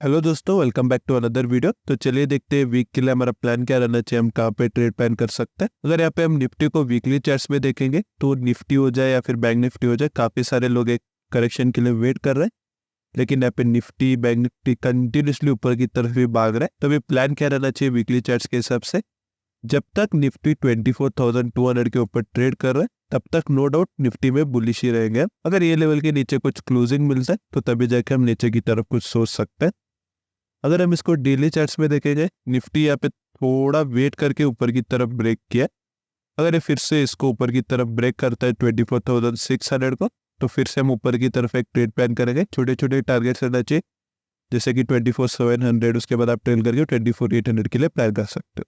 Hello दोस्तों, welcome back to another video. तो चलिए देखते हैं वीक के लिए हमारा प्लान क्या रहना चाहिए, हम कहाँ पे ट्रेड प्लान कर सकते हैं। अगर यहाँ पे हम निफ्टी को वीकली चार्ट्स में देखेंगे तो निफ्टी हो जाए या फिर बैंक निफ्टी हो जाए, काफी सारे लोग एक करेक्शन के लिए वेट कर रहे हैं। लेकिन यहाँ पे निफ्टी बैंक निफ्टी कंटिन्यूसली ऊपर की तरफ भी भाग रहा है। तो अभी प्लान क्या रहना चाहिए वीकली चार्ट्स के हिसाब से, जब तक निफ्टी 24,200 के ऊपर ट्रेड कर रहा है तब तक नो डाउट निफ्टी में बुलिश ही रहेंगे। अगर ये लेवल के नीचे कुछ क्लोजिंग मिलता है तो तभी जाके हम नीचे की तरफ कुछ सोच सकते हैं। अगर हम इसको डेली चार्ट्स में देखेंगे, निफ्टी यहाँ पे थोड़ा वेट करके ऊपर की तरफ ब्रेक किया। अगर ये फिर से इसको ऊपर की तरफ ब्रेक करता है 24,600 को, तो फिर से हम ऊपर की तरफ एक ट्रेड प्लान करेंगे। छोटे छोटे टारगेट्स रहना चाहिए, जैसे कि 24,700, उसके बाद आप ट्रेल करके 24,800 के लिए प्लान कर सकते हो।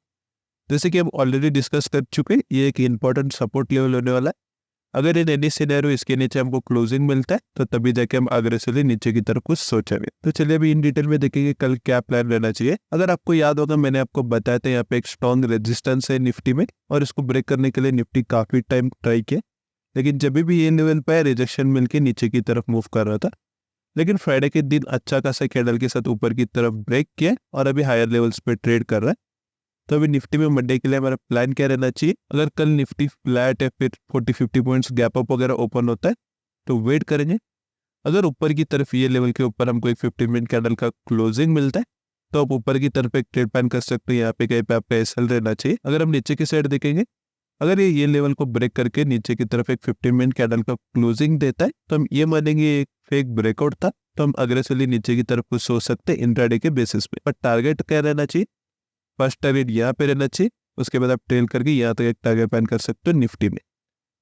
जैसे कि हम ऑलरेडी डिस्कस कर चुके हैं, ये एक इंपॉर्टेंट सपोर्ट लेवल होने वाला है। अगर इन एनी सिनेरियो इसके नीचे हमको क्लोजिंग मिलता है तो तभी जाके हम अग्रेसिवली नीचे की तरफ कुछ सोचेंगे। तो चलिए अभी इन डिटेल में देखेंगे कल क्या प्लान रहना चाहिए। अगर आपको याद होगा, मैंने आपको बताया था यहाँ पे एक स्ट्रॉन्ग रेजिस्टेंस है निफ्टी में, और इसको ब्रेक करने के लिए निफ्टी काफी टाइम ट्राई किया, लेकिन जब भी ये लेवल पे रिजेक्शन मिलकर नीचे की तरफ मूव कर रहा था। लेकिन फ्राइडे के दिन अच्छा खासा कैंडल के साथ ऊपर की तरफ ब्रेक किया और अभी हायर लेवल्स पे ट्रेड कर रहा है। तो अभी निफ्टी में मंडे के लिए हमारा प्लान क्या रहना चाहिए। अगर कल निफ्टी फ्लैट या फिर 40-50 पॉइंट्स गैप अप वगैरह ओपन होता है तो वेट करेंगे। अगर ऊपर की तरफ ये लेवल के ऊपर हमको एक 15 मिनट कैंडल का क्लोजिंग मिलता है तो आप ऊपर की तरफ एक ट्रेड प्लान कर सकते हैं। यहाँ पे कहीं पे आपका एसएल रहना चाहिए। अगर हम नीचे की साइड देखेंगे, अगर ये लेवल को ब्रेक करके नीचे की तरफ एक 15 मिनट कैंडल का क्लोजिंग देता है तो हम ये मानेंगे एक फेक ब्रेकआउट था, तो हम अग्रेसिवली नीचे की तरफ कुछ सोच सकते हैं इंट्राडे के बेसिस पे। पर टारगेट क्या रहना चाहिए, फर्स्ट टारगेट यहाँ पे रहना चाहिए, उसके बाद आप ट्रेल करके यहाँ तक एक टारगेट प्लान कर सकते हो निफ्टी में।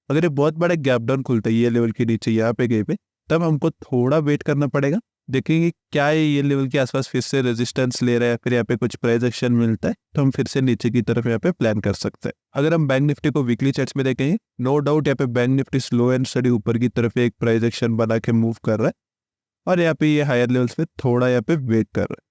अगर ये बहुत बड़ा गैप डाउन खुलता है ये लेवल के नीचे यहाँ पे गए पे, तब हमको थोड़ा वेट करना पड़ेगा। देखेंगे क्या ये लेवल के आसपास फिर से रेजिस्टेंस ले रहा है, फिर यहाँ पे कुछ प्राइस एक्शन मिलता है तो हम फिर से नीचे की तरफ यहाँ पे प्लान कर सकते हैं। अगर हम बैंक निफ्टी को वीकली चार्ट्स में देखेंगे, नो डाउट यहाँ पे bank Nifty slow and study ऊपर की तरफ एक प्राइस एक्शन बना के मूव कर रहा है, और यहाँ पे ये हायर लेवल्स पे थोड़ा यहाँ पे वेट कर रहा है।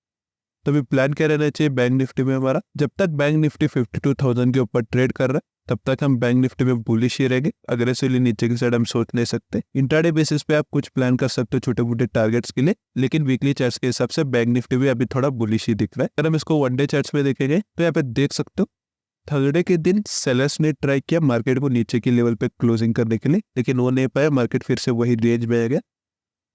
तो अभी प्लान क्या रहना चाहिए बैंक निफ्टी में हमारा, जब तक बैंक निफ्टी 52,000 के ऊपर ट्रेड कर रहा है तब तक हम बैंक निफ्टी में बुलिश ही रहेंगे। अग्रेसिवली नीचे की साइड हम सोच नहीं सकते। इंट्राडे बेसिस पे आप कुछ प्लान कर सकते हो छोटे मोटे टारगेट्स के लिए, लेकिन वीकली चार्ट्स के हिसाब से बैंक निफ्टी भी अभी थोड़ा बुलिश ही दिख रहा है। अगर हम इसको वन डे चार्ट्स में देखेंगे तो यहाँ पे देख सकते हो थर्सडे के दिन सेलर्स ने ट्राई किया मार्केट को नीचे की लेवल पे क्लोजिंग करने के लिए, लेकिन वो नहीं पाया, मार्केट फिर से वही रेंज में आ गया।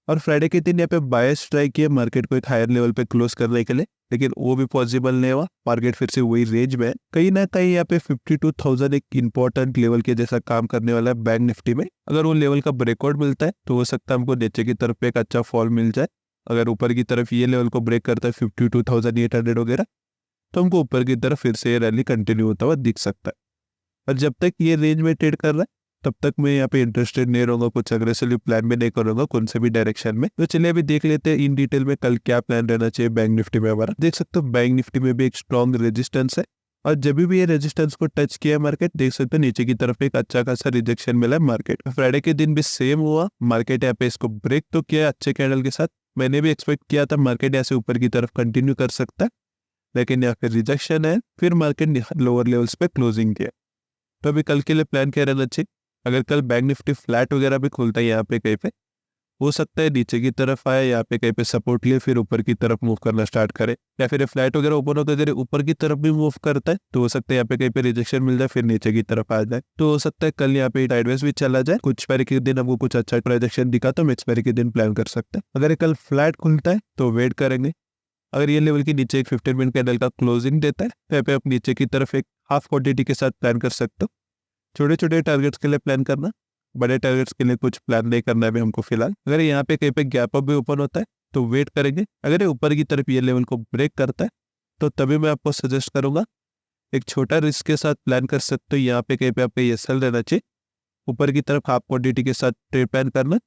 और फ्राइडे के दिन यहाँ पे बायर्स ट्राई किए मार्केट को एक हायर लेवल पे क्लोज करने के लिए, लेकिन वो भी पॉसिबल नहीं हुआ, मार्केट फिर से वही रेंज में है। कहीं ना कहीं यहाँ पे 52,000 एक इंपॉर्टेंट लेवल के जैसा काम करने वाला है बैंक निफ्टी में। अगर वो लेवल का ब्रेकआउट मिलता है तो हो सकता है हमको नीचे की तरफ एक अच्छा फॉल मिल जाए। अगर ऊपर की तरफ ये लेवल को ब्रेक करता है 52,800 वगैरह, तो हमको ऊपर की तरफ फिर से ये रैली कंटिन्यू होता हुआ दिख सकता है। और जब तक ये रेंज में ट्रेड कर रहा है तब तक मैं यहाँ पे इंटरेस्टेड नहीं रहूंगा, कुछ अग्रेसिवली प्लान भी नहीं करूंगा कौन से भी डायरेक्शन में। तो चलिए अभी देख लेते हैं इन डिटेल में कल क्या प्लान रहना चाहिए बैंक निफ्टी में हमारा। देख सकते हो बैंक निफ्टी में भी एक स्ट्रॉन्ग रेजिस्टेंस है, और जब भी ये रेजिस्टेंस को टच किया मार्केट, देख सकते हो नीचे की तरफ एक अच्छा खासा रिजेक्शन मिला है मार्केट। फ्राइडे के दिन भी सेम हुआ, मार्केट यहाँ पे इसको ब्रेक तो किया अच्छे कैंडल के साथ। मैंने भी एक्सपेक्ट किया था मार्केट यहाँ से ऊपर की तरफ कंटिन्यू कर सकता है, लेकिन यहाँ पे रिजेक्शन है, फिर मार्केट लोअर लेवल्स पे क्लोजिंग किया। तो अभी कल के लिए प्लान क्या रहना चाहिए। अगर कल बैंक निफ्टी फ्लैट वगैरह भी खुलता है यहाँ पे कहीं पे, हो सकता है नीचे की तरफ आए, यहाँ पे कहीं पे सपोर्ट लिए फिर ऊपर की तरफ मूव करना स्टार्ट करे, या फिर फ्लैट वगैरह ओपन होकर अगर ऊपर की तरफ भी मूव करता है तो हो सकता है यहाँ पे कहीं पे रिजेक्शन मिल जाए फिर नीचे की तरफ आ जाए। तो हो सकता है कल यहाँ पे साइडवेज भी चला जाए, कुछ एक्सपायरी के दिन हमको कुछ अच्छा प्रोजेक्शन दिखा तो हम एक्सपायरी के दिन प्लान कर सकते हैं। अगर कल फ्लैट खुलता है तो वेट करेंगे। अगर ये लेवल के नीचे एक 15 मिनट कैंडल का क्लोजिंग देता है तो यहाँ पे आप नीचे की तरफ एक हाफ क्वांटिटी के साथ प्लान कर सकते हो। छोटे छोटे टारगेट्स के लिए प्लान करना, बड़े टारगेट्स के लिए कुछ प्लान नहीं करना है अभी हमको फिलहाल। अगर यहाँ पे कहीं पे गैप अप भी ओपन होता है तो वेट करेंगे। अगर ये ऊपर की तरफ ये लेवल को ब्रेक करता है तो तभी मैं आपको सजेस्ट करूंगा एक छोटा रिस्क के साथ प्लान कर सकते हो। यहाँ पे कहीं पे आपका एसएल रहना चाहिए, ऊपर की तरफ हाफ क्वांटिटी के साथ ट्रेड प्लान करना।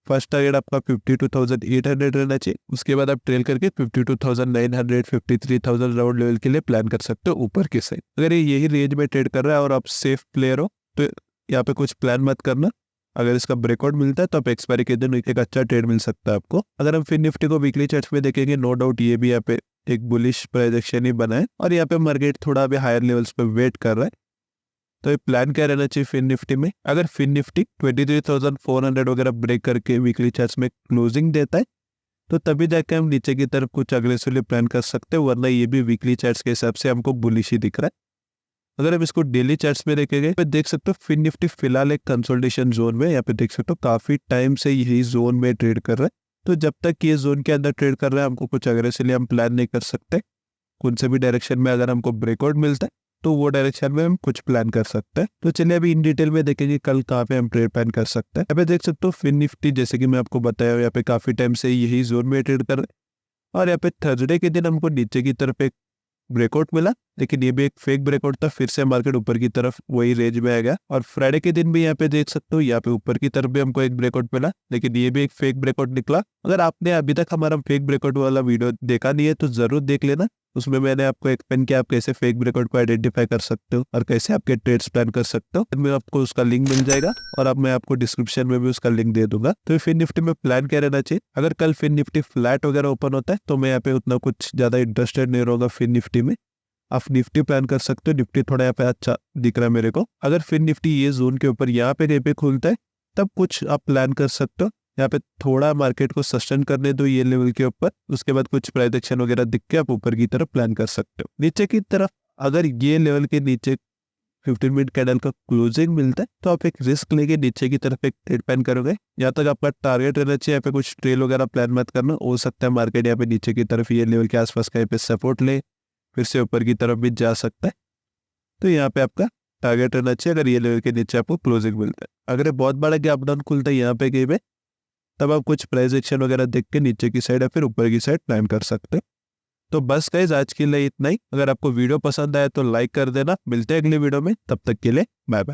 फर्स्ट टारगेट आपका 52,800 रहना चाहिए, उसके बाद आप ट्रेल करके 52,900 53,000 राउंड लेवल के लिए प्लान कर सकते हो ऊपर की साइड। अगर ये यही रेंज में ट्रेड कर रहा है और आप सेफ प्लेयर हो तो यहाँ पे कुछ प्लान मत करना। अगर इसका ब्रेकआउट मिलता है तो आप एक्सपायरी के दिन एक अच्छा ट्रेड मिल सकता है आपको। अगर हम फिर निफ्टी को वीकली चार्ट्स में देखेंगे, नो डाउट ये भी यहाँ पे एक बुलिश प्रोजेक्शन ही बना है, और यहाँ पे मार्केट थोड़ा अभी हायर लेवल्स पे वेट कर रहा है। तो ये प्लान क्या रहना चाहिए फिन निफ्टी में। अगर फिन निफ्टी 23,400 वगैरह ब्रेक करके वीकली चार्ट्स में क्लोजिंग देता है तो तभी जाके हम नीचे की तरफ कुछ अग्रेसिवली प्लान कर सकते हैं, वरना ये भी वीकली चार्ट्स के हिसाब से हमको बुलिश ही दिख रहा है। अगर हम इसको डेली चार्ट्स में देखेंगे तो देख सकते हो फिन निफ्टी फिलहाल एक कंसोलिडेशन जोन में, यहाँ पे देख सकते हो काफी टाइम से यही जोन में ट्रेड कर रहा है। तो जब तक ये जोन के अंदर ट्रेड कर रहा है हमको कुछ अग्रेसिवली हम प्लान नहीं कर सकते। कौन से भी डायरेक्शन में अगर हमको ब्रेकआउट मिलता है तो वो डायरेक्शन में हम कुछ प्लान कर सकते हैं। तो चलिए अभी इन डिटेल में देखेंगे कल कहाँ पे हम ट्रेड प्लान कर सकते हैं। यहाँ पे देख सकते हो फिन निफ्टी, जैसे कि मैं आपको बताया, यहाँ पे काफी टाइम से यही जोन में ट्रेड कर रहे हैं और यहाँ पे थर्सडे के दिन हमको नीचे की तरफ एक ब्रेकआउट मिला, लेकिन ये भी एक फेक ब्रेकआउट था। फिर से मार्केट ऊपर की तरफ वही रेंज में आ गया। और फ्राइडे के दिन भी यहाँ पे देख सकते हो, यहाँ पे ऊपर की तरफ भी हमको एक ब्रेकआउट मिला, लेकिन ये भी एक फेक ब्रेकआउट निकला। अगर आपने अभी तक हमारा फेक ब्रेकआउट वाला वीडियो देखा नहीं है तो जरूर देख लेना। उसमें मैंने आपको एक्सप्लेन किया आप कैसे फेक ब्रेकआउट को आइडेंटिफाई कर सकते हो और कैसे आपके ट्रेड्स प्लान कर सकते हो। मैं आपको उसका लिंक मिल जाएगा और अब मैं आपको डिस्क्रिप्शन में भी उसका लिंक दे दूंगा। तो फिन निफ्टी में प्लान क्या रहना चाहिए, अगर कल फिन निफ्टी फ्लैट वगैरह ओपन होता है तो मैं यहाँ पे उतना कुछ ज्यादा इंटरेस्टेड नहीं रहूंगा फिन निफ्टी में। आप निफ्टी प्लान कर सकते हो, निफ्टी थोड़ा यहाँ पे अच्छा दिख रहा है मेरे को। अगर फिर निफ्टी ये जोन के ऊपर यहाँ पे कहीं पे खुलता है तब कुछ आप प्लान कर सकते हो। यहाँ पे थोड़ा मार्केट को सस्टेन करने दो ये लेवल के ऊपर, उसके बाद कुछ प्राइस एक्शन वगैरह दिख के आप ऊपर की तरफ प्लान कर सकते हो। नीचे की तरफ अगर ये लेवल के नीचे 15 मिनट कैंडल का क्लोजिंग मिलता है तो आप एक रिस्क लेके नीचे की तरफ एक ट्रेड प्लान करोगे। यहाँ तक आपका टारगेट रहना चाहिए, यहाँ पे कुछ ट्रेल वगैरह प्लान मत करना। हो सकता है मार्केट यहाँ पे नीचे की तरफ ये लेवल के आसपास कहीं पे सपोर्ट ले, फिर से ऊपर की तरफ भी जा सकता है। तो यहाँ पे आपका टारगेट रहना चाहिए अगर ये लेवल के नीचे आपको क्लोजिंग मिलता है। अगर ये बहुत बड़ा गैप डाउन खुलता है यहाँ पे कहीं पे, तब आप कुछ प्राइस एक्शन वगैरह देख के नीचे की साइड या फिर ऊपर की साइड प्लान कर सकते हैं। तो बस गाइस आज के लिए इतना ही। अगर आपको वीडियो पसंद आया तो लाइक कर देना। मिलते हैं अगले वीडियो में, तब तक के लिए बाय बाय।